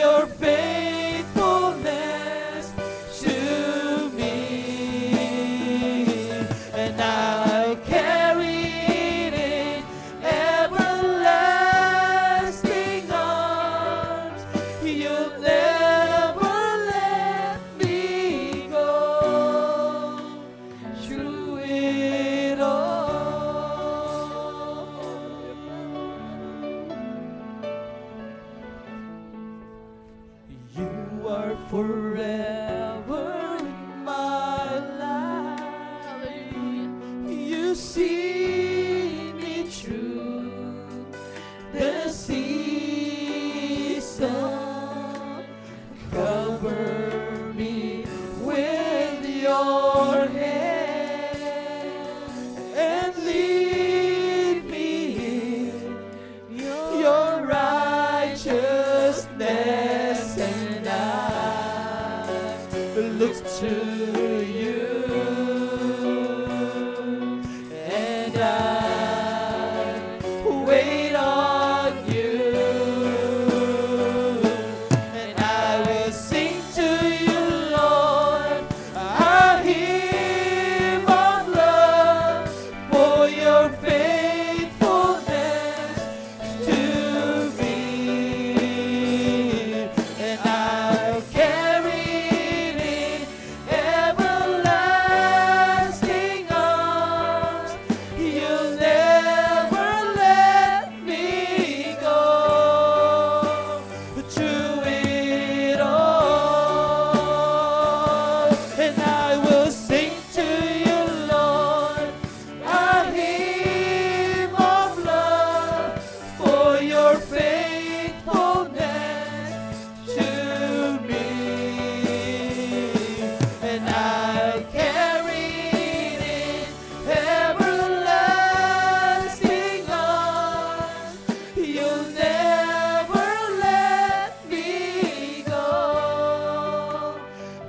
your faithfulness to me, and I'll carry it in everlasting arms. You'll never let me go through it all. You are forever in my life. You see me through the season. Cover me with your hand and lead me in your righteousness, and I look to you, and I wait on you, and I will sing to you, Lord, a hymn of love for your faithfulness to me, and I'll carry it in everlasting arms. You'll never let me go through it all, and I will sing to you, Lord, a hymn of love for your faithfulness to me, and I'll carry it in everlasting arms. You'll never let me go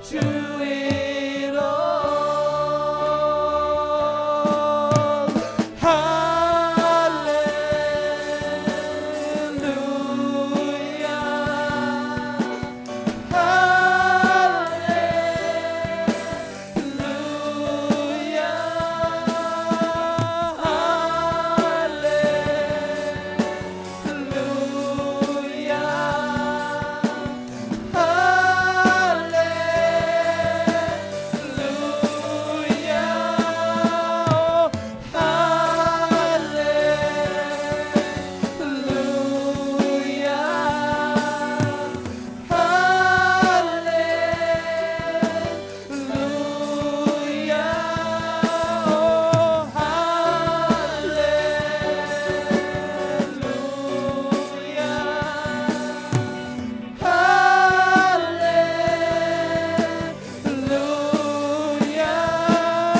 through it all.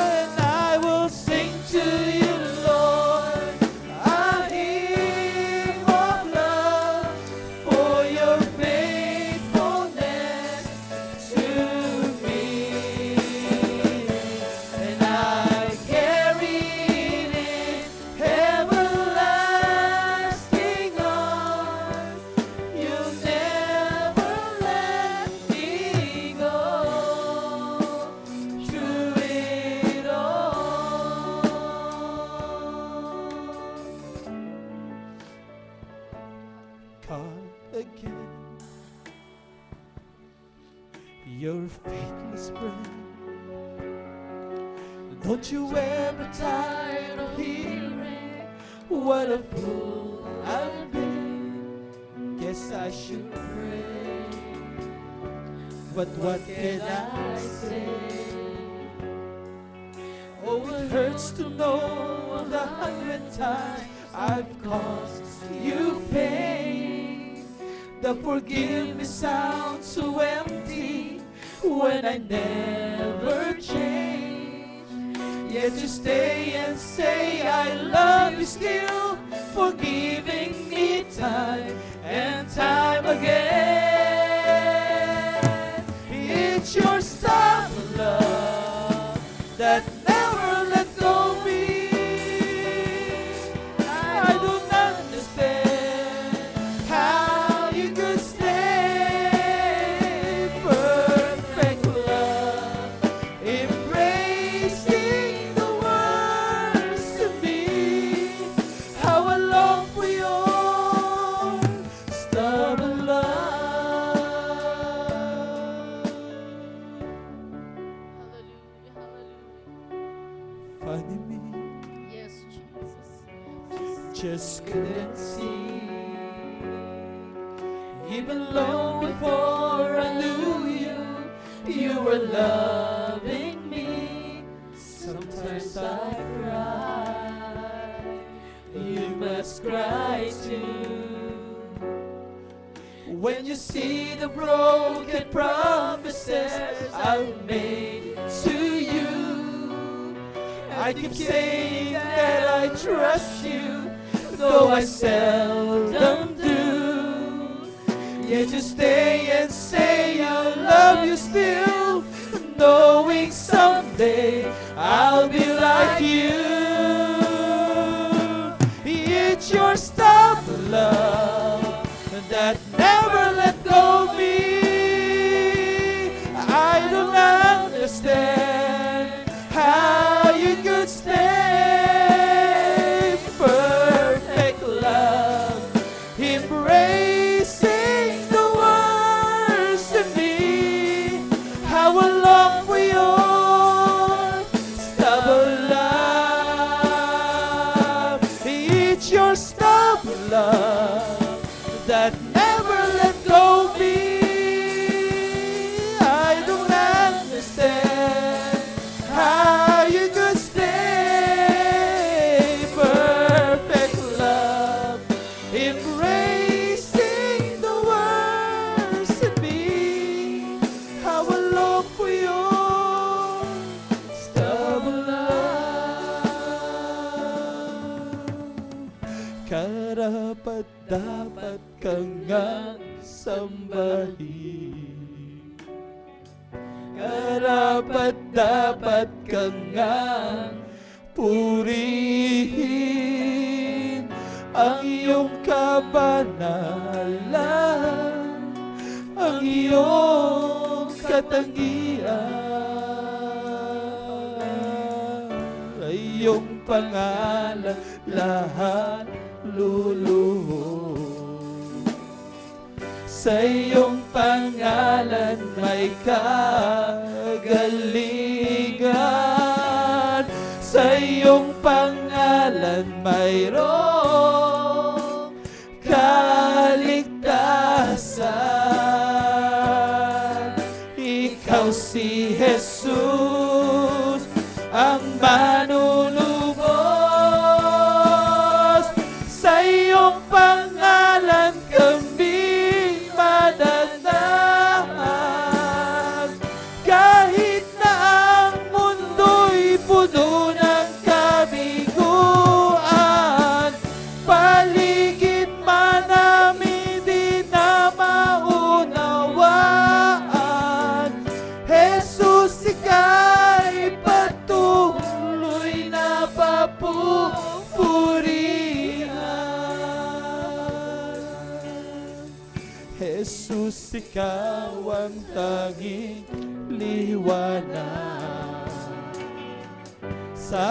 And I will sing to you, Lord, a hymn of love for your faithfulness to me, and I carry it in everlasting arms. You'll never let me go through it all. God, again, your faithless friend. Don't you ever tire of hearing what a fool I've been? Guess I should pray, but what can I say? Oh, it hurts to know the 100 times I've caused you pain. The forgiveness sounds so empty when I never change. Yet you stay and say I love you still, forgiving me time and time again. It's your style of love that never let go of me. I don't understand how you could stay just couldn't see. Even long before I knew you, you were loving me. Sometimes I cry, you must cry too. When you see the broken promises I've made to you, I keep saying that I trust you, though I seldom do. Yet you stay and say I love you still, knowing someday I'll be like you. It's your stubborn love that never let go of me. I don't understand how you could stay. Perfect love, embracing the worst in me. How I long for your stubborn love. It's your stubborn love that never let go of me. I don't understand how you could stay. Perfect love, embracing the worst in me. How I long for your stubborn love. Karapat-dapat kang ngang sambahin. Karapat-dapat kang ngang purihin. Ang iyong kabanalan, ang iyong katangian, ay iyong pangalan lahat luluhod. Sa iyong pangalan may kagalingan. Sa iyong pangalan mayroong kaligtasan. Ikaw si Jesus, ang manunubos. Sa iyong pangalan kami madanang. Kahit na ang mundo'y puno ng kabiguan, paligid man namin di na maunawaan. Jesus, ika'y patuloy na papupurihan. Jesus, ikaw ang tanging liwanag sa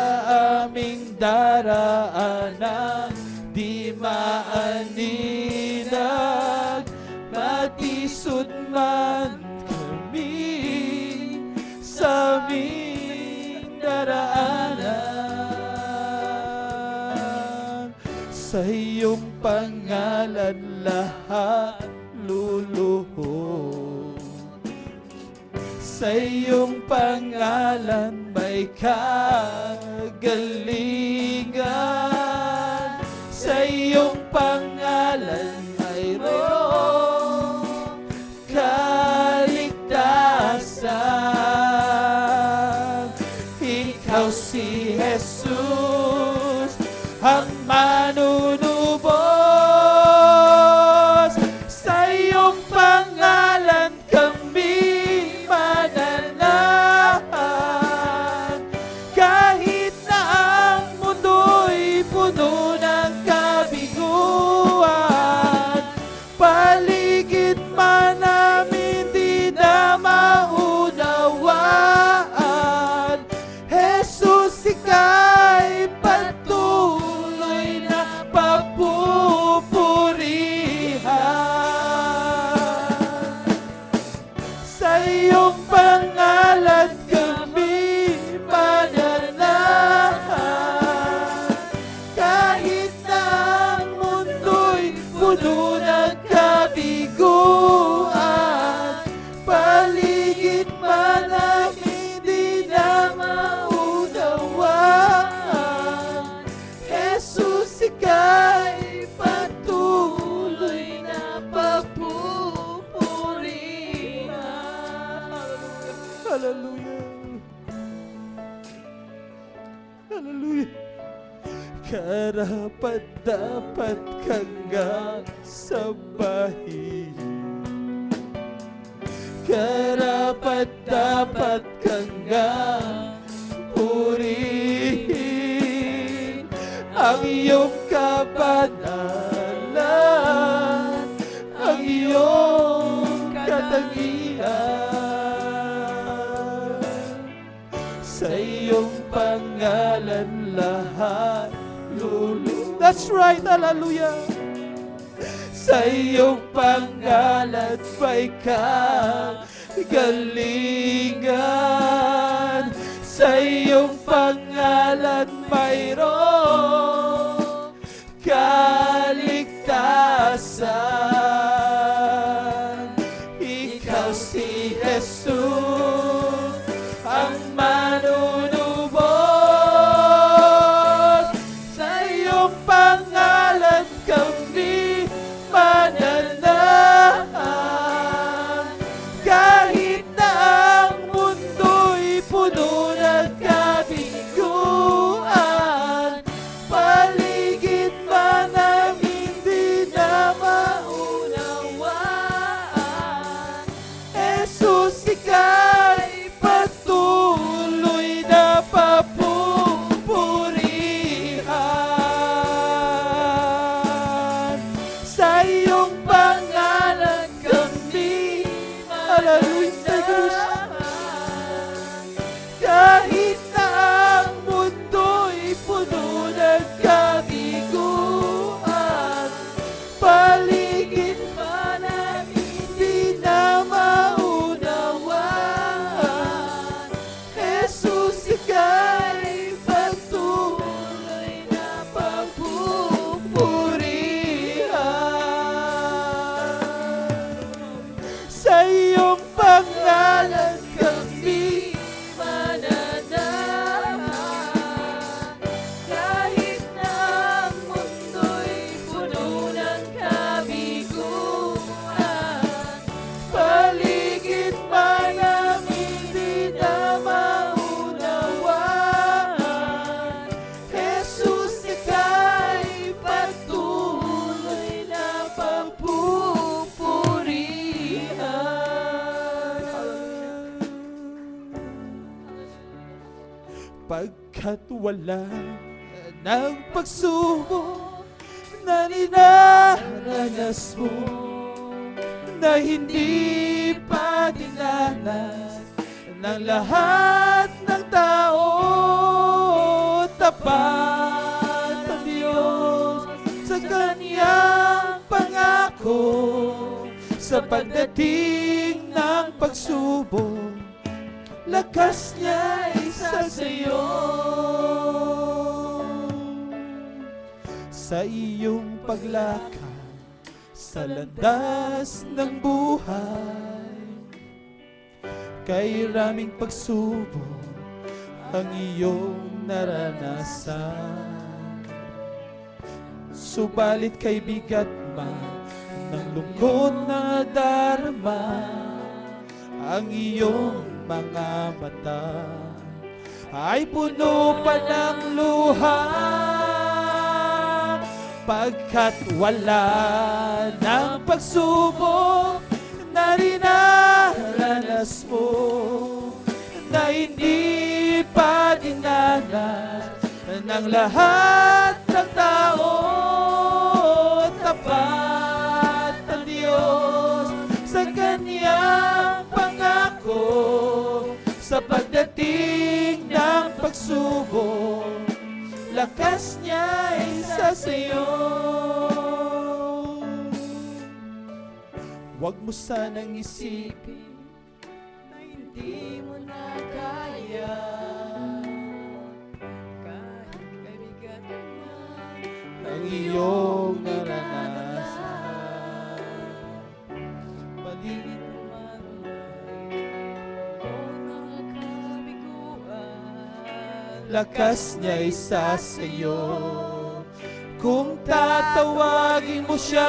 aming daraanan, di maaninag. Matisod man kami sa aming daraanan. Sa iyong pangalan lahat luluhod. Sa iyong pangalan may kagalingan. Sa iyong pangalan mayroong kaligtasan. Ikaw si Jesus, ang manunubos. Sa iyong pangalan kami mananahan. Kahit na ang mundo'y puno ng kabiguan, paligid man namin di na maunawaan. Jesus, ika'y patuloy na papupurihan. Sa iyong pangalan kami mananahan. Kahit na Hallelujah. Hallelujah. Karapat-dapat kang sambahin. Karapat-dapat kang purihin ang iyong kabanalan, ang iyong katangian. Sa iyong pangalan lahat lulu. That's right, hallelujah. Sa iyong pangalan may kagalingan. Sa iyong pangalan mayroong kaligtasan. Ikaw si Jesus, ang manunubos. Sa iyong pangalan kami mananahan. Kahit na ang mundo'y puno ng kabiguan, paligid man ang hindi na maunawaan, Jesus, ika'y patuloy na papupurihan. Sa iyong pangalan kami mananahan. Kahit na ang mundo'y puno ng kabiguan, paligid man ang hindi na maunawaan, Jesus, ika'y patuloy na papupurihan. Sa iyong pangalan kami mananahan. Kahit na ang mundo'y puno ng kabiguan, paligid man ang hindi na maunawaan, Jesus, ika'y patuloy na papupurihan. Pagkat wala ng pagsubok na ninaranas mo, na hindi pa dinanas ng lahat ng tao, tapat ang Diyos sa Kanyang pangako. Sa pagdating ng pagsubok, lakas niya isa sa'yo. Sa iyong paglakad sa landas ng buhay, kay raming pagsubok ang iyong naranasan. Subalit kay bigat man ng lungkot na darama, ang iyong mga mata ay puno pa ng luha. Pagkat wala ng pagsubok na rinaranas mo, na hindi pa dinanas ng lahat ng tao, tapat ang Diyos sa Kanyang pangako. Sa pagdating ng pagsubok, lakas niya isa sa'yo. Huwag mo sanang isipin na hindi mo na kaya, kahit kabigat man ang iyong naranasan. Paligid mo man o nakakabiguan, lakas niya isa sa'yo. Kung tatawagin mo siya,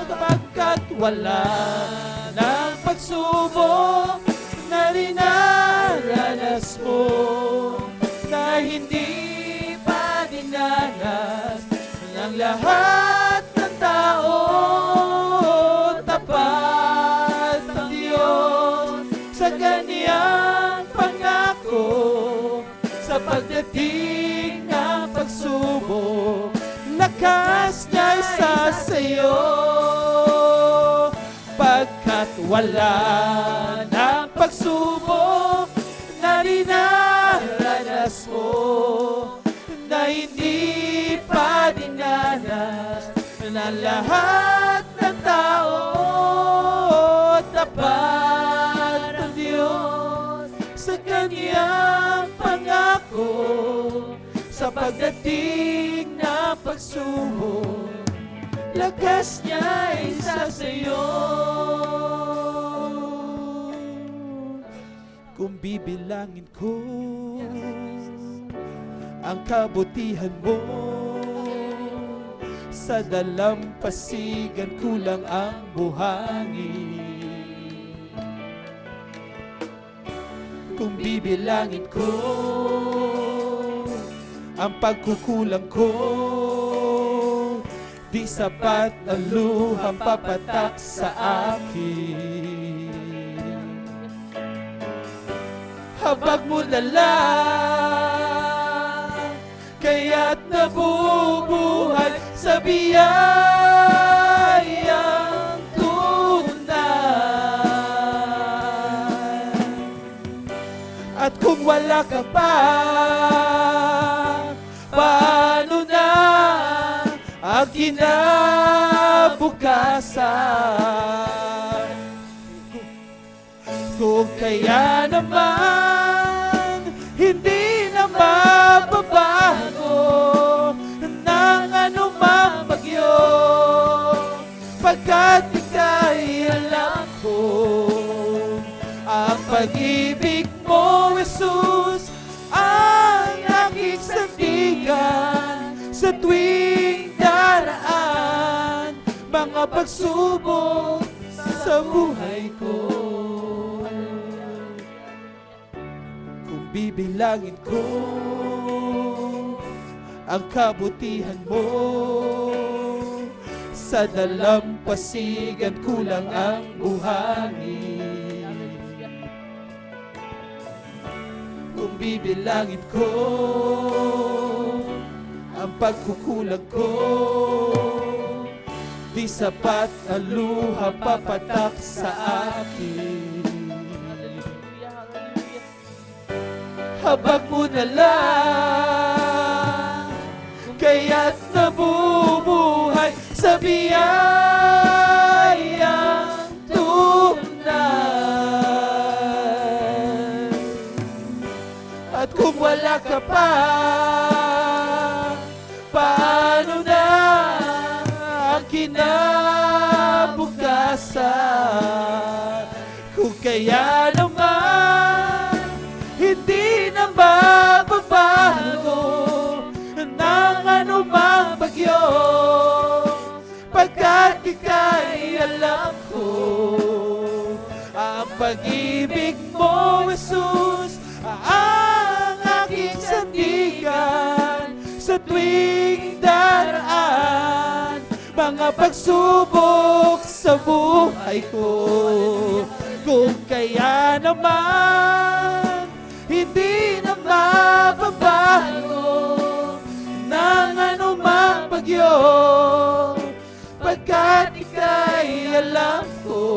kapagkat wala ng pagsubok lahat ng tao. Tapat ang Diyos sa Kanyang pangako. Sa pagdating ng pagsubok, lakas niya isa sa'yo. Pagkat wala ng pagsubok na dinaranas mo, na hindi pa dinanas na lahat ng tao. Tapat ang Diyos sa Kanyang pangako. Sa pagdating ng pagsubok, lakas niya isa sa'yo. Kung bibilangin ko ang kabutihan mo, sa dalampasigan kulang ang buhangin. Kung bibilangin ko ang pagkukulang ko, di sapat ang luhang papatak sa akin. Habag mo na lang, kaya't nabubuhay sa biyayang tunay. At kung wala ka pa, paano na ang kinabukasan? Kung kaya naman hindi na mababago ng anumang bagyo, pagkat ika'y alam ko ang pag-ibig mo, Jesus, ang aking sandigan sa tuwing daraan mga pagsubok sa buhay ko. Kung bibilangin ko ang kabutihan mo, sa dalampasigan kulang ang buhangin. Kung bibilangin ko ang pagkukulang ko, di sapat ang luha papatak sa akin. Habag mo na lang, kaya't nabubuhay sa biyayang tunay. At kung wala ka pa, paano na ang kinabukasan? Kung kaya naman hindi na mababago ng anumang bagyo, pagkat ika'y alam ko ang pag-ibig mo, Jesus, ang aking sandigan sa tuwing daraan mga pagsubok sa buhay ko. Kung kaya naman hindi na mababago ng anumang bagyo, pagkat ika'y alam ko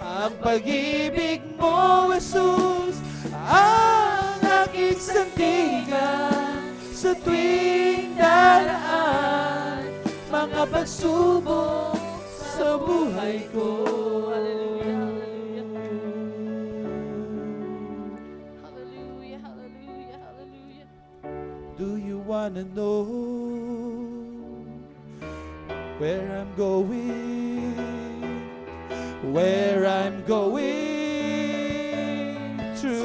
ang pag-ibig mo, Jesus, ang aking sandigan sa tuwing daraan mga pagsubok sa buhay ko. Hallelujah, hallelujah, hallelujah. Do you wanna know where I'm going? Where I'm going to?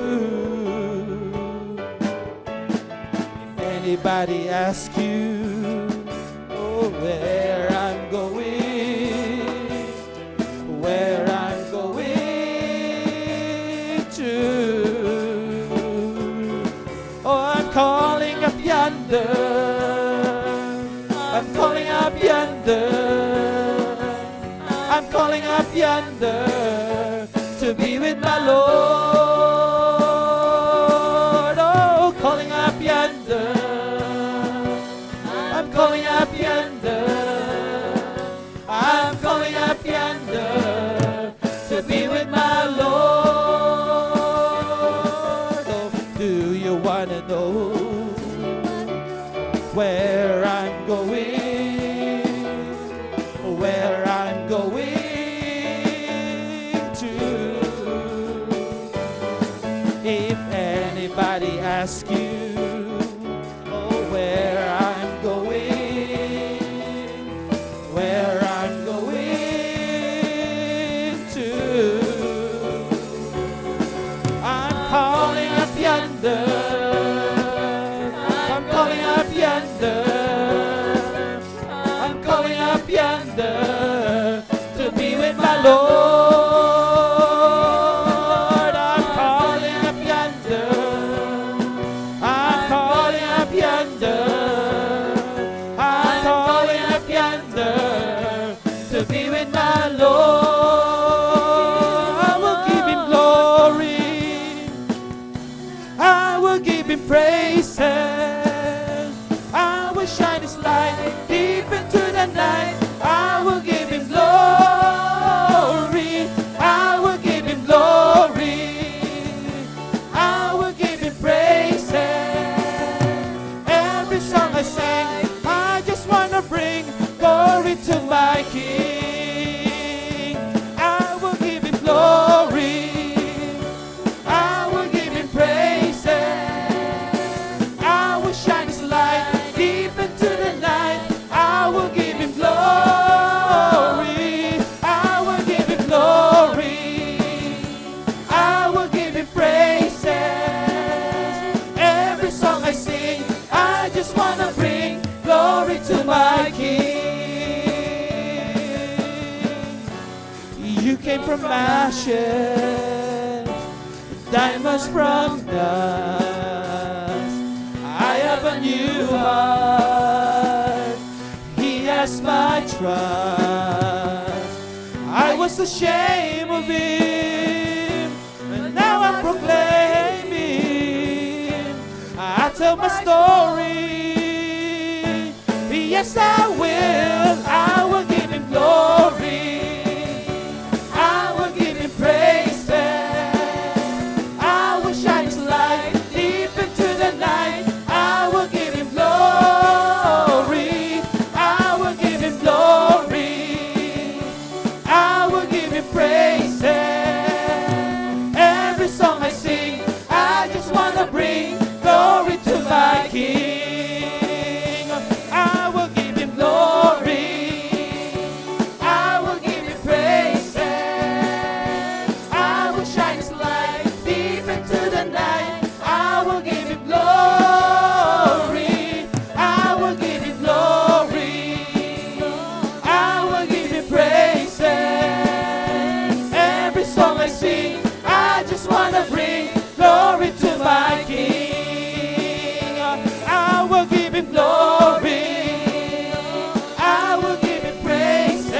If anybody asks you, oh, where I'm going, where I'm going to? Oh, I'm calling up yonder, yonder. I'm calling up yonder to be with my Lord. Oh, calling up yonder. I'm calling up yonder. I'm calling up yonder to be with my Lord. Oh, do you want to know where I'm going? Where I'm going to? If anybody asks you, oh, where I'm going, where I'm going to, I'm calling up yonder. I'm calling up yonder. I'm calling up yonder to be with my Lord. I'm calling up yonder. I'm calling up yonder. I'm calling up yonder to be with my Lord. I will give him glory. I will give him praises. I will shine his light deep into the night. I will give him glory. I will give him glory. I will give him praises. Every song I sing, I just want to bring glory to my King. I will give him glory. I will give him praises. I will shine his light deep into the night. I will give him glory. I will give him glory. I will give him praises. Every song I sing, I just want to bring glory to my King. You came from ashes, diamonds from dust. I have a new heart. He has my trust. I was ashamed of him, and now I'm proclaiming. I tell my story. Yes, I will. I will give him glory. I will give him praises. I will shine his light deep into the night. I will give him glory. I will give him glory. I will give him praises. Every song I sing, I just want to bring glory to my King. I will give him glory. I will give him praises. I will shine his light deep into the night. I will give him glory. I will give him glory. I will give him praises. Every song I sing, I just want to bring glory to my King. I will give him glory. I will give him praises.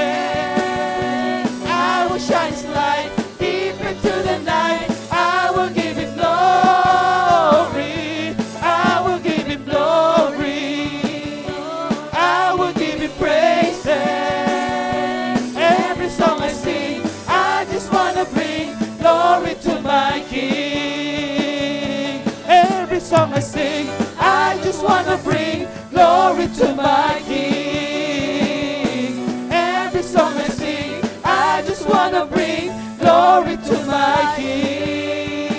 I will shine his light deep into the night. I will give him glory. I will give him glory. I will give him praises. Every song I sing, I just want to bring glory to my King. Every song I sing, I just want to bring glory to my King. Every song I sing, I just want to bring glory to my King.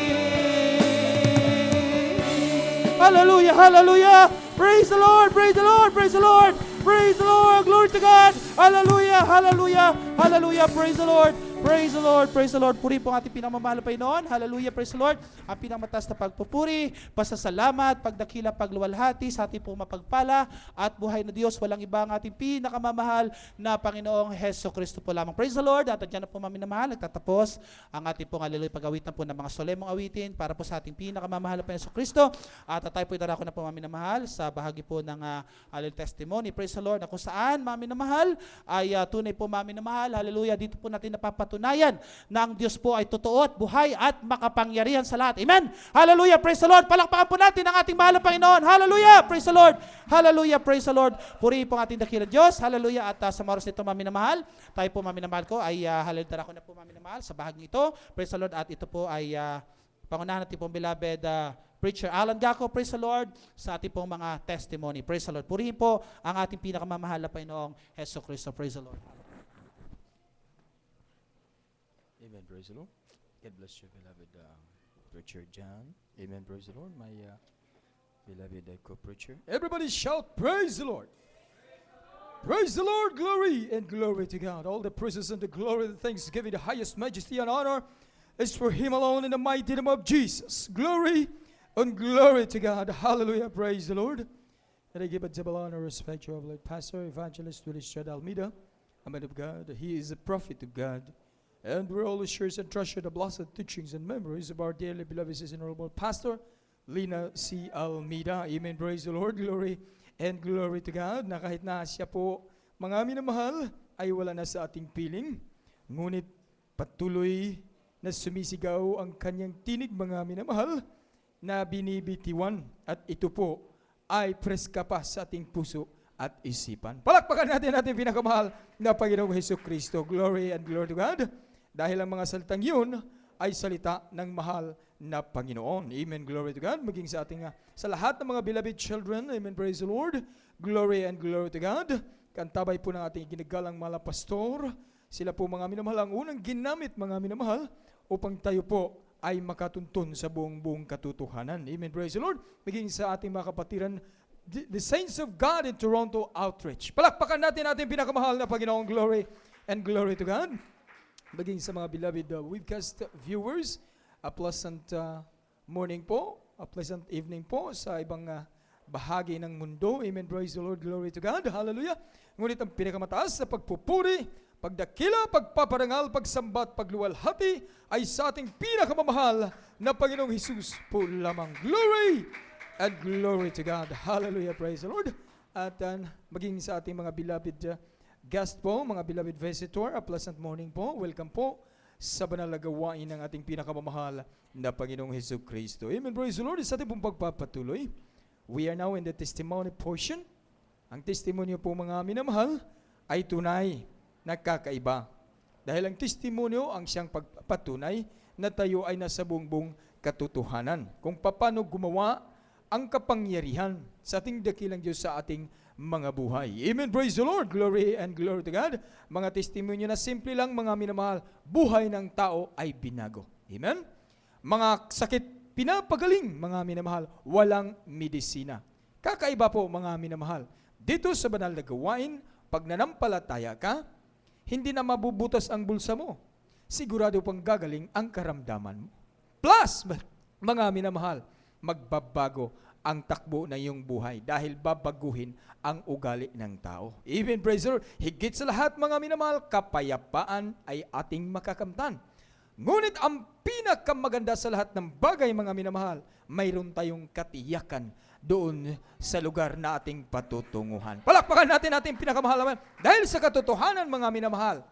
Hallelujah, hallelujah. Praise the Lord, praise the Lord, praise the Lord, praise the Lord. Glory to God. Hallelujah, hallelujah. Hallelujah, praise the Lord. Praise the Lord, praise the Lord. Puri po ang ating pinamamahal pa Panginoon. Hallelujah, praise the Lord. Ang pinamataas na pagpupuri, pasasalamat, pagdakila, pagluwalhati sa ating pong mapagpala at buhay na Diyos. Walang iba ang ating pinakamamahal na Panginoong Heso Kristo po lamang. Praise the Lord. At dyan na po maminamahal, nagtatapos ang ating pong hallelujah pag-awitan po ng mga solemong awitin para po sa ating pinakamamahal na Heso Kristo. At tayo po idarako na po maminamahal sa bahagi po ng hallelujah testimony. Praise the Lord. Na kung saan maminamahal ay tunay po maminamahal. Hallelujah. Dito po natin napapatunayan na ang Diyos po ay totoo at buhay at makapangyarihan sa lahat. Amen. Hallelujah. Praise the Lord. Palakpakan po natin ang ating mahal na Panginoon. Hallelujah. Praise the Lord. Hallelujah. Praise the Lord. Purihin po ang ating dakilang Diyos. Hallelujah. At sa maros nito maminamahal, tayo po maminamahal ko ay hallelujah ko na po maminamahal sa bahaging ito. Praise the Lord. At ito po ay pangunahan natin pong beloved Preacher Alan Gaco, praise the Lord, sa ating pong mga testimony. Praise the Lord. Purihin po ang ating pinakamamahal na Panginoong Heso Kristo. Praise the Lord. Amen, praise the Lord. God bless you, beloved Preacher John. Amen, praise the Lord. My beloved co-preacher. Everybody shout, praise the Lord. Praise the Lord, glory and glory to God. All the praises and the glory, the thanksgiving, the highest majesty and honor is for Him alone in the mighty name of Jesus. Glory and glory to God. Hallelujah, praise the Lord. And I give a double honor, respect to our Lord Pastor, Evangelist Willis Chad Almeida, a man of God. He is a prophet of God. And we're always sure and treasure the blessed teachings and memories of our dearly beloved and honorable Pastor, Lina C. Almeida. Amen, praise the Lord. Glory and glory to God. Na kahit na siya po, mga minamahal, ay wala na sa ating piling. Ngunit patuloy na sumisigaw ang kanyang tinig, mga minamahal, na binibitiwan. At ito po ay preska pa sa ating puso at isipan. Palakpakan natin ating pinakamahal na Panginoong Hesus Kristo. Glory and glory to God. Dahil ang mga salitang yun ay salita ng mahal na Panginoon. Amen, glory to God. Maging sa ating, sa lahat ng mga beloved children, amen, praise the Lord. Glory and glory to God. Kantabay po ng ating ginagalang mga pastor. Sila po mga minamahal ang unang ginamit, mga minamahal, upang tayo po ay makatuntun sa buong katotohanan. Amen, praise the Lord. Maging sa ating mga kapatiran, the Saints of God in Toronto Outreach. Palakpakan natin ating pinakamahal na Panginoong, glory and glory to God. Maging sa mga beloved webcast viewers, a pleasant morning po, a pleasant evening po sa ibang bahagi ng mundo. Amen, praise the Lord, glory to God, hallelujah. Ngunit ang pinakamataas sa pagpupuri, pagdakila, pagpaparangal, pagsambat, pagluwalhati ay sa ating pinakamamahal na Panginoong Hesus po lamang. Glory and glory to God, hallelujah, praise the Lord. At maging sa ating mga beloved guest po, mga beloved visitor, a pleasant morning po. Welcome po sa banal na gawain ng ating pinakamamahal na Panginoong Hesus Kristo. Amen, praise the Lord. Sa ating pong pagpapatuloy, we are now in the testimony portion. Ang testimonyo po, mga minamahal, ay tunay na kakaiba. Dahil ang testimonyo ang siyang pagpapatunay na tayo ay nasa buong katotohanan. Kung paano gumawa ang kapangyarihan sa ating dakilang Diyos sa ating mga buhay. Amen, praise the Lord, glory and glory to God. Mga testimonyo na simple lang, mga minamahal, buhay ng tao ay binago. Amen? Mga sakit pinapagaling, mga minamahal, walang medisina. Kakaiba po, mga minamahal. Dito sa banal na gawain, pag nanampalataya ka, hindi na mabubutas ang bulsa mo. Sigurado pang gagaling ang karamdaman mo. Plus, mga minamahal, magbabago ang takbo na iyong buhay dahil babaguhin ang ugali ng tao. Even praise the Lord, higit sa lahat, mga minamahal, kapayapaan ay ating makakamtan. Ngunit ang pinakamaganda sa lahat ng bagay, mga minamahal, mayroon tayong katiyakan doon sa lugar na ating patutunguhan. Palakpakan natin ating pinakamahal naman. Dahil sa katotohanan, mga minamahal,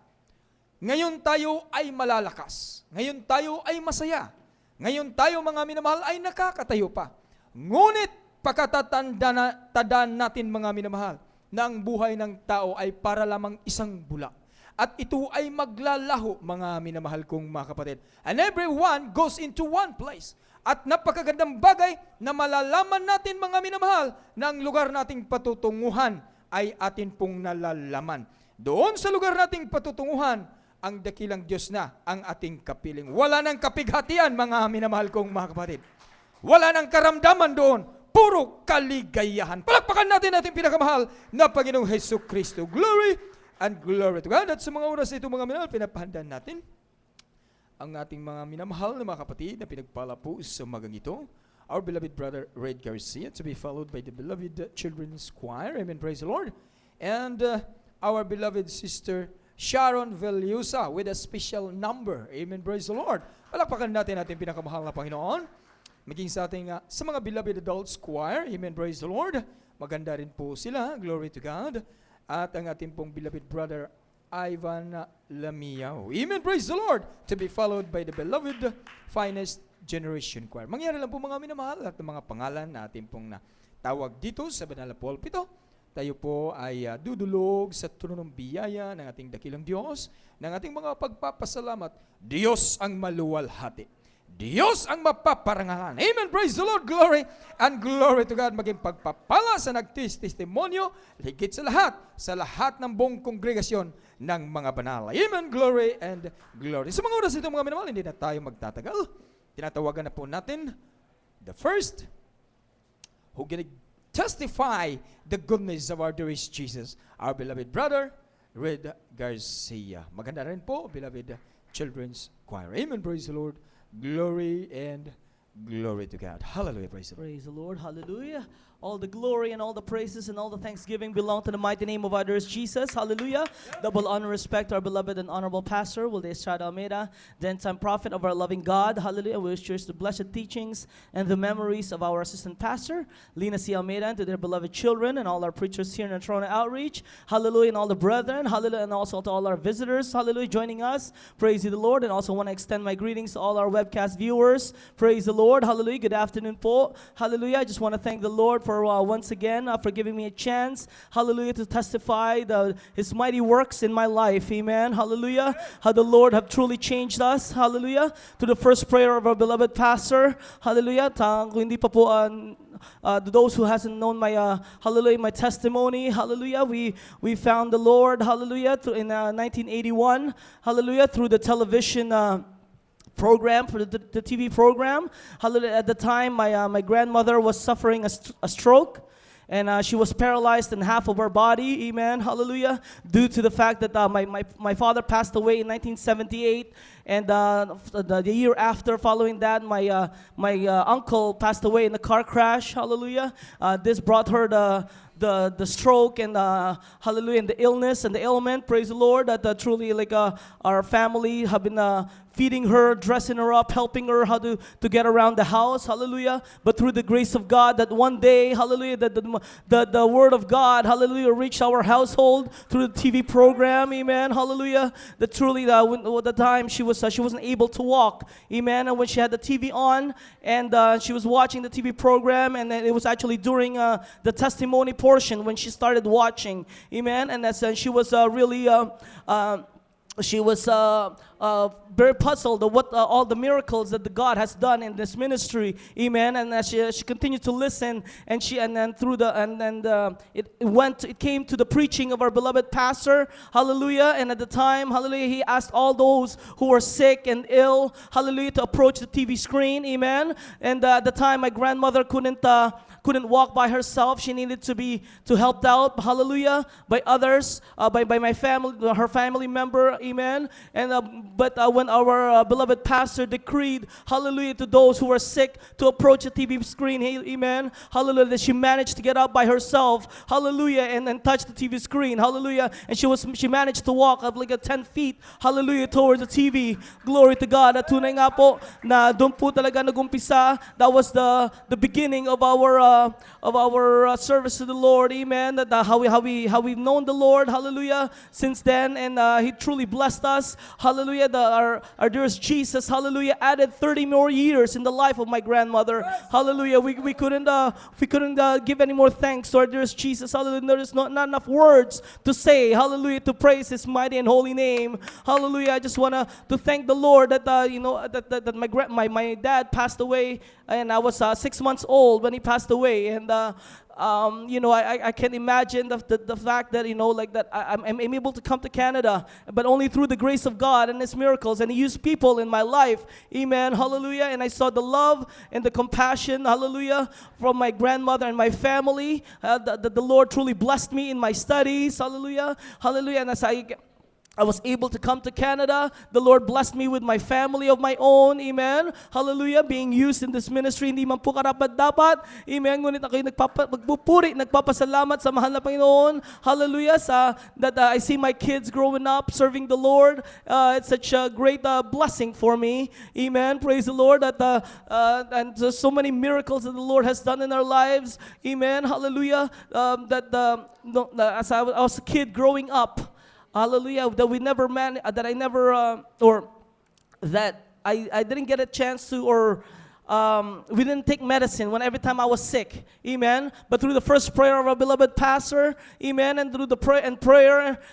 ngayon tayo ay malalakas. Ngayon tayo ay masaya. Ngayon tayo, mga minamahal, ay nakakatayo pa. Ngunit pagkatatandaan natin, mga minamahal, na ang buhay ng tao ay para lamang isang bulak. At ito ay maglalaho, mga minamahal kong mga kapatid. And everyone goes into one place. At napakagandang bagay na malalaman natin, mga minamahal, na ang lugar nating patutunguhan ay atin pong nalalaman. Doon sa lugar nating patutunguhan, ang dakilang Diyos na ang ating kapiling. Wala nang kapighatian, mga minamahal kong mga kapatid. Wala nang karamdaman doon. Puro kaligayahan. Palakpakan natin ating pinakamahal na Panginoong Hesus Kristo. Glory And glory to God. At sa mga oras na ito mga minahal, pinapahandaan natin ang ating mga minamahal na mga kapatid na pinagpala po sa umagang ito. Our beloved brother Red Garcia, to be followed by the beloved children's choir. Amen, praise the Lord. And our beloved sister Sharon Vellusa with a special number. Amen, praise the Lord. Palakpakan natin ating pinakamahal na Panginoon. Maging sa ating, sa mga beloved adults choir. Amen, praise the Lord. Maganda rin po sila. Glory to God. At ang ating pong beloved brother Ivan Lamiao. Amen, praise the Lord. To be followed by the beloved Finest Generation Choir. Mangyari lang po mga minamahal at mga pangalan na ating pong tawag dito sa banal na pulpito. Tayo po ay dudulog sa trono ng biyaya ng ating dakilang Diyos, ng ating mga pagpapasalamat. Diyos ang maluwalhati. Diyos ang mapaparangalan. Amen. Praise the Lord. Glory and glory to God. Maging pagpapala sa nagtestimonyo, higit sa lahat ng buong kongregasyon ng mga banal. Amen. Glory and glory. Sa mga oras ito mga minamahal, hindi na tayo magtatagal. Tinatawagan na po natin the first who gonna testify the goodness of our dearest Jesus, our beloved brother, Red Garcia. Maganda rin po, beloved children's choir. Amen. Praise the Lord. Glory and glory to God. Hallelujah. Praise the Lord. Praise the Lord. Hallelujah. All the glory and all the praises and all the thanksgiving belong to the mighty name of our dearest Jesus. Hallelujah. Double honor, respect to our beloved and honorable pastor, Wilde Estrada Almeida, the end-time prophet of our loving God. Hallelujah. We wish the blessed teachings and the memories of our assistant pastor, Lina C. Almeida, and to their beloved children and all our preachers here in the Toronto Outreach. Hallelujah. And all the brethren. Hallelujah. And also to all our visitors. Hallelujah. Joining us. Praise the Lord. And also want to extend my greetings to all our webcast viewers. Praise the Lord. Hallelujah. Good afternoon po. Hallelujah. I just want to thank the Lord for once again for giving me a chance, hallelujah, to testify His mighty works in my life, amen, hallelujah, how the Lord have truly changed us, hallelujah, to the first prayer of our beloved pastor, hallelujah, kung hindi pa po, to those who hasn't known my, hallelujah, my testimony, hallelujah, we found the Lord, hallelujah, in 1981, hallelujah, through the television, program, for the TV program. Hallelujah. At the time, my grandmother was suffering a stroke, and she was paralyzed in half of her body. Amen. Hallelujah. Due to the fact that my father passed away in 1978, and the year after, following that, my uncle passed away in a car crash. Hallelujah. This brought her the stroke and hallelujah, and the illness and the ailment. Praise the Lord. That truly, like our family have been feeding her, dressing her up, helping her how to get around the house. Hallelujah. But through the grace of God, that one day, hallelujah, that the word of God, hallelujah, reached our household through the TV program. Amen. Hallelujah. That truly, at the time she wasn't able to walk. Amen. And when she had the TV on and she was watching the TV program, and it was actually during the testimony portion when she started watching. Amen. And that's she was really she was very puzzled at what all the miracles that the God has done in this ministry, amen. And as she continued to listen, and it came to the preaching of our beloved pastor, hallelujah. And at the time, hallelujah, he asked all those who were sick and ill, hallelujah, to approach the TV screen, amen. And at the time, my grandmother couldn't walk by herself. She needed to be helped out, hallelujah, by others, by my family, her family member, amen. And but when our beloved pastor decreed, hallelujah, to those who were sick to approach the TV screen, amen, hallelujah, that she managed to get up by herself, hallelujah, and touch the TV screen, hallelujah, and she managed to walk up like 10 feet, hallelujah, towards the TV. Glory to God. At tunay nga po na doon po talaga nagumpisa. That was the beginning of our service to the Lord, amen. That how we've known the Lord, hallelujah, since then, and He truly blessed us, hallelujah. Our dearest Jesus, hallelujah, added 30 more years in the life of my grandmother, hallelujah. We couldn't give any more thanks to our dearest Jesus, hallelujah. There is not enough words to say, hallelujah, to praise His mighty and holy name, hallelujah. I just wanna to thank the Lord that that my dad passed away, and I was 6 months old when he passed away, and I can imagine the fact that, like that I'm able to come to Canada, but only through the grace of God and His miracles. And He used people in my life. Amen. Hallelujah. And I saw the love and the compassion, hallelujah, from my grandmother and my family. The Lord truly blessed me in my studies. Hallelujah. Hallelujah. And as I was able to come to Canada. The Lord blessed me with my family of my own. Amen. Hallelujah. Being used in this ministry, hindi man po karapat-dapat. Amen. Ngunit ako'y magpupuri, nagpapasalamat sa mahal na Panginoon. Hallelujah. That I see my kids growing up, serving the Lord. It's such a great blessing for me. Amen. Praise the Lord. And there's so many miracles that the Lord has done in our lives. Amen. Hallelujah. As I was a kid growing up, hallelujah, that I didn't get a chance to, or we didn't take medicine every time I was sick. Amen. But through the first prayer of our beloved pastor, amen, and through the prayer,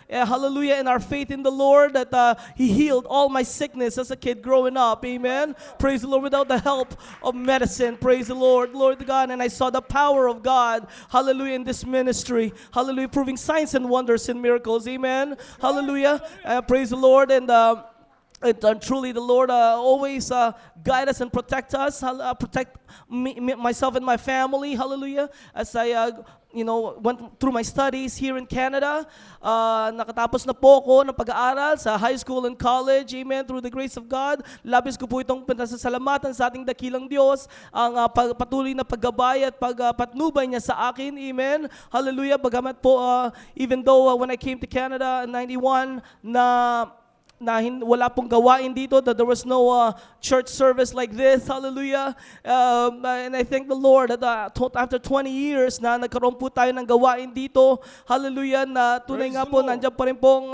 hallelujah, and our faith in the Lord, that He healed all my sickness as a kid growing up. Amen. Praise the Lord, without the help of medicine. Praise the Lord. Glory to God. And I saw the power of God, hallelujah, in this ministry. Hallelujah, proving signs and wonders and miracles. Amen. Hallelujah. Praise the Lord. And truly, the Lord always guide us and protect us, protect myself and my family. Hallelujah. As I, went through my studies here in Canada, nakatapos na po ako ng pag-aaral sa high school and college. Amen. Through the grace of God, labis ko po itong pinasasalamatan sa ating dakilang Diyos, ang patuloy na paggabay at pagpatnubay niya sa akin. Amen. Hallelujah. Bagamat po, even though when I came to Canada in 91, wala pong gawain dito, that there was no church service like this. Hallelujah. And I thank the Lord that after 20 years na nagkaroon po tayo ng gawain dito. Hallelujah. Na tunay nga po, nandiyan pa rin pong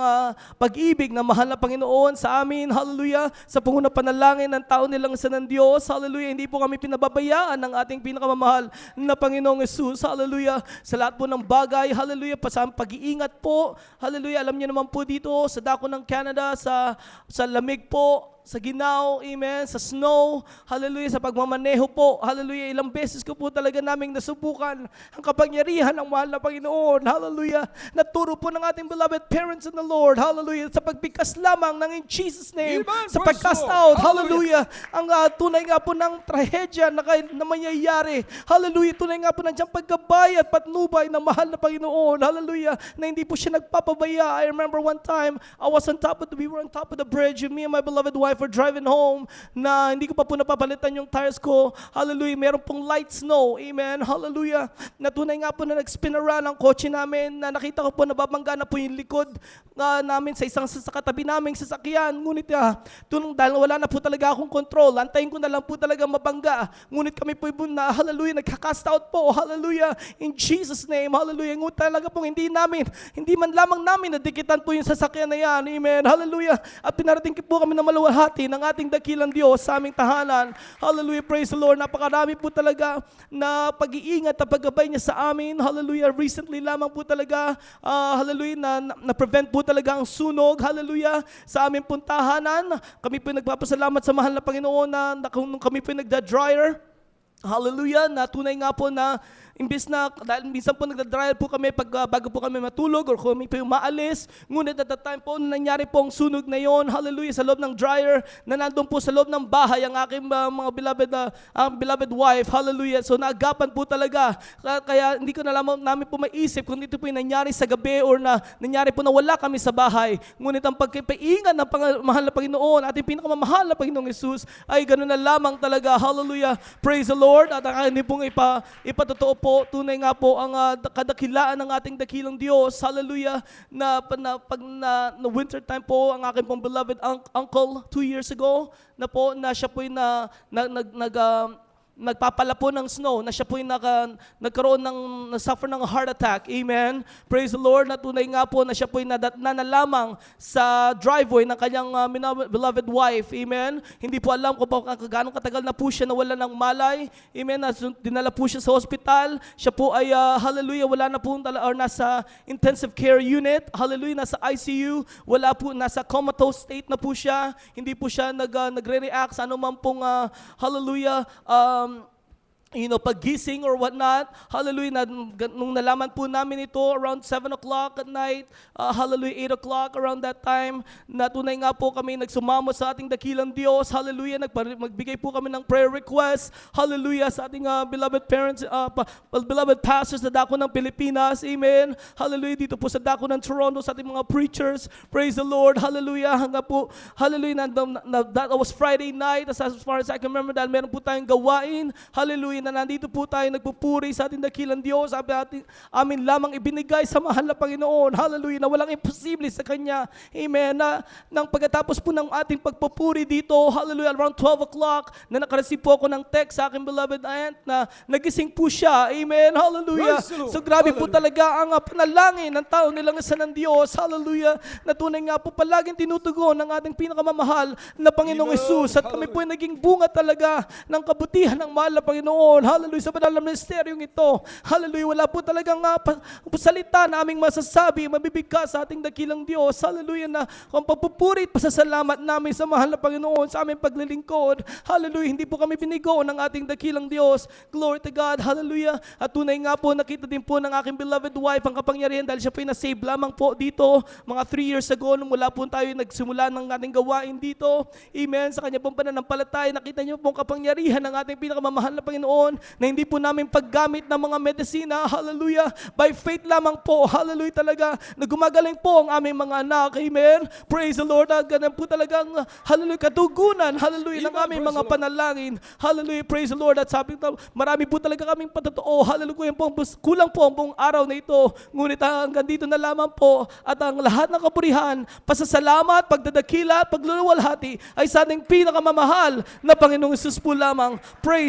pag-ibig na mahal na Panginoon sa amin. Hallelujah. Sa panguna panalangin ng tao nilang sa ng Diyos. Hallelujah. Hindi po kami pinababayaan ng ating pinakamamahal na Panginoong Yesus. Hallelujah. Sa lahat po ng bagay. Hallelujah. Pag-iingat po. Hallelujah. Alam niyo naman po dito sa dako ng Canada, sa lamig po, sa ginaw, amen, sa snow, hallelujah, sa pagmamaneho po, hallelujah, ilang beses ko po talaga naming nasubukan ang kapangyarihan ng mahal na Panginoon, hallelujah, naturo po ng ating beloved parents in the Lord, hallelujah, sa pagbigkas lamang ng in Jesus' name, Amen, sa praise pagcast the Lord. out, hallelujah, ang tunay nga po ng trahedya na mangyayari, hallelujah, tunay nga po ng diyang paggabay at patnubay ng mahal na Panginoon, hallelujah, na hindi po siya nagpapabaya. I remember one time, we were on top of the bridge, and me and my beloved wife were driving home, na hindi ko pa po napapalitan yung tires ko. Hallelujah. Meron pong light snow. Amen. Hallelujah. Na tunay nga po na nag-spin around ang kotse namin, na nakita ko po nababangga na po yung likod namin sa isang katabi naming sasakyan. Ngunit dahil wala na po talaga akong control, antayin ko na lang po talaga mabangga. Ngunit kami po hallelujah, nagka-cast out po. Hallelujah. In Jesus' name. Hallelujah. Ngunit talaga pong hindi man lamang namin nadikitan po yung sasakyan na yan. Amen. Hallelujah. At pinarating po kami na maluwalhati ng ating dakilang Diyos sa aming tahanan. Hallelujah, praise the Lord. Napakarami po talaga na pag-iingat at paggabay niya sa amin. Hallelujah, recently lamang po talaga, hallelujah, na-prevent po talaga ang sunog. Hallelujah, sa aming pong tahanan. Kami po nagpapasalamat sa mahal na Panginoon na kami po nagda-dryer. Hallelujah, na tunay nga po na imbis na, dahil minsan po nagda-dryer po kami bago po kami matulog or kami po yung maalis. Ngunit at that time po, nangyari po ang sunog na yon, hallelujah, sa loob ng dryer, na nandun po sa loob ng bahay ang aking mga beloved wife, hallelujah. So naagapan po talaga. Kaya hindi ko na namin po maisip kung dito po yung nangyari sa gabi or na nangyari po na wala kami sa bahay. Ngunit ang pagkipaingan ng mahal na Panginoon, ating pinakamamahal na Panginoong Yesus, ay ganoon na lamang talaga, hallelujah. Praise the Lord. At hindi pong ipatotoo po, tunay nga po ang kadakilaan ng ating dakilang Diyos. Hallelujah. Na winter time po, ang aking pong beloved uncle 2 years ago, na siya po yung nagpapala po ng snow, na siya po yung nag-suffer ng heart attack. Amen. Praise the Lord. Na tunay nga po na siya po yung nanalamang sa driveway ng kanyang beloved wife. Amen. Hindi po alam kung gaano katagal na po siya nawala ng malay. Amen. Dinala po siya sa hospital. Siya po ay, hallelujah, wala na po or nasa intensive care unit. Hallelujah, nasa ICU. Wala po, nasa comatose state na po siya. Hindi po siya nagre-react sa anumang pong, hallelujah, pagising or whatnot. Hallelujah. Nung nalaman po namin ito around 7 o'clock at night, hallelujah, 8 o'clock around that time, natunay nga po kami nagsumamo sa ating dakilang Diyos. Hallelujah. Magbigay po kami ng prayer request. Hallelujah. Sa ating beloved parents, beloved pastors sa dako ng Pilipinas. Amen. Hallelujah. Dito po sa dako ng Toronto, sa ating mga preachers. Praise the Lord. Hallelujah. Hanggang po, hallelujah. That was Friday night. As far as I can remember, dahil meron po tayong gawain. Hallelujah. Na nandito po tayo nagpupuri sa ating dakilang Diyos. Amin lamang ibinigay sa mahal na Panginoon. Hallelujah. Na walang imposible sa Kanya. Amen. Nang pagkatapos po ng ating pagpupuri dito, hallelujah, around 12 o'clock, na nakareceive po ako ng text sa aking beloved aunt na nagising po siya. Amen. Hallelujah. Praise the Lord. So grabe po talaga ang panalangin ng tao nilang isa ng Diyos. Hallelujah. Na tunay nga po palaging tinutugon ng ating pinakamamahal na Panginoong Amen. Hesus. At kami po ay naging bunga talaga ng kabutihan ng mahal na Panginoon. Hallelujah. Sa banal na ministeryong ito. Hallelujah. Wala po talagang salita na aming masasabi, mabibigkas sa ating dakilang Diyos. Hallelujah. Na kung pagpupuri at pasasalamat namin sa mahal na Panginoon sa aming paglilingkod. Hallelujah. Hindi po kami binigo ng ating dakilang Diyos. Glory to God. Hallelujah. At tunay nga po, nakita din po ng aking beloved wife ang kapangyarihan dahil siya po ay nasave lamang po dito mga 3 years ago nung mula po tayo nagsimula ng ating gawain dito. Amen. Sa kanya pong pananampalataya, nakita niyo po ang kapangyarihan ng ating pinakamamahal na Panginoon na hindi po namin paggamit ng mga medisina. Hallelujah. By faith lamang po. Hallelujah talaga. Na gumagaling po ang aming mga anak. Amen. Praise the Lord. Ganun po talagang hallelujah katugunan. Hallelujah ng Amen. aming Praise mga the Lord. panalangin. Hallelujah. Praise the Lord. At sabi ko, marami po talaga kaming patotoo. Hallelujah. Kulang po ang buong araw na ito. Ngunit hanggang dito na lamang po. At ang lahat ng kapurihan, pasasalamat, pagdadakila at pagluluwalhati ay sa ating pinakamamahal na Panginoong Hesus po lamang. Praise